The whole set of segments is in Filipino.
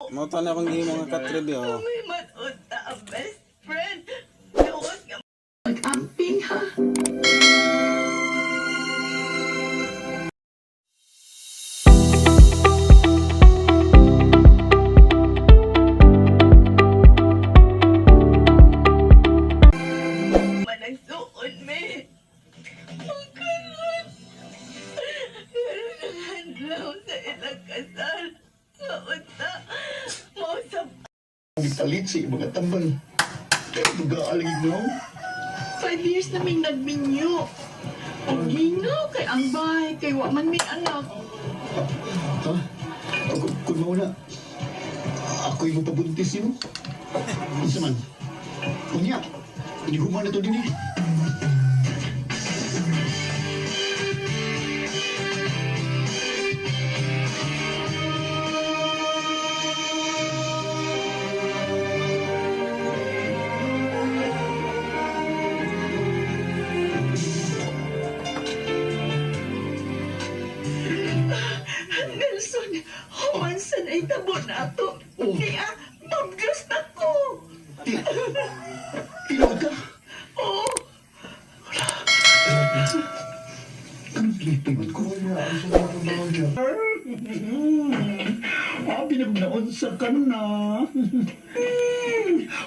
Mauta na akong gihimo nga katribya. May manood na ang best friend. Doon nga mag-amping ha. Managsuon, me. Magkaroon. Pero nanghandlaw sa ilang kasal. Maunta. Mau sa Gipalit sa mga tambal. Kaya mag-aalig mo. 5 years naming nagminyo. Ang ginaw kay ang bahay, kay waman may anak. Ha? Kung mauna, ako'y mapabuntis mo. Isa man. Kunya, iniguman na to din eh. Nelson, humansan ay tabo na ito. Kaya, mag-gas na ko. Tinawag ka? Oo. Anong pinipiman ko? Pinagnaon sa ka na.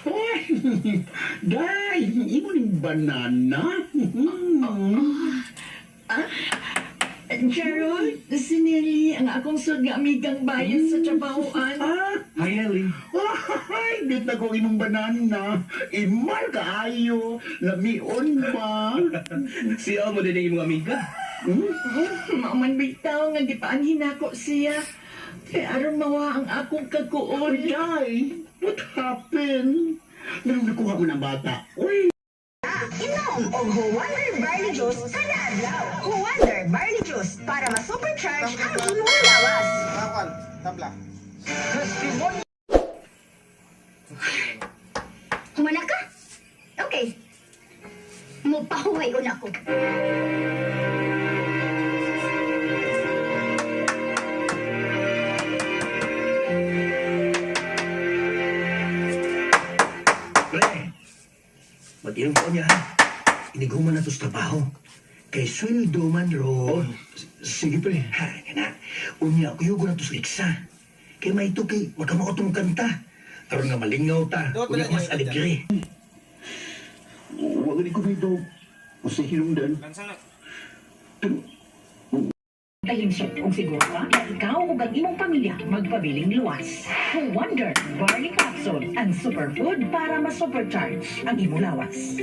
Oy, day, imo ning banana. Gerald, si Nelly, ang akong sud nga amigang bayan sa trabahoan. Hi, Ellie. Ay, bit na ko imong banana. Imal kaayo. Lamion pa. Siya mo din ang imong amiga. Maman bitaw nga gipaanhin ako siya. Kaya aron mawa ang akong kaguol. Day, what happened? Nang nakuha mo ng bata. Uy, Inom og Wonder Barley Juice kada adlaw. Wonder Barley Juice para ma-supercharge ang imong lawas. Tabla. Humana ka? Okay. Mupahuway ko na ko. Pre, mag-inom ko niya ha. Iniguman na to sa trabaho. Kay sweldo man ro. sige pre. Ha, kana. Unya, kuyugo na to sa liksa. Kay may ito kay magkamaotong kanta. Aron nga malingaw ta. Unya mas alegre. Huwag ni ko dito. Kasi hinungdan. Talimsok kung siguro ka na ikaw o ang imong pamilya magpabiling luwas. Wonder Barley Capsule, ang superfood para ma-supercharge ang imong lawas.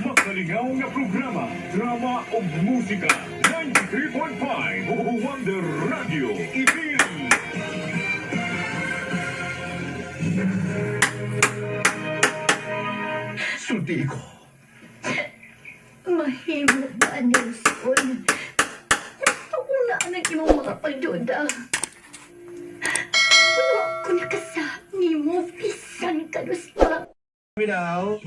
Makaligaw na programa, drama o musika. 93.5 Wonder Radio. Ibil. Sulti ko. Mahimo ba, Nelson? Gusto ko na ang imong mga payoda. Huwag ko nakasabi mo, pisan ka pa. Minaw,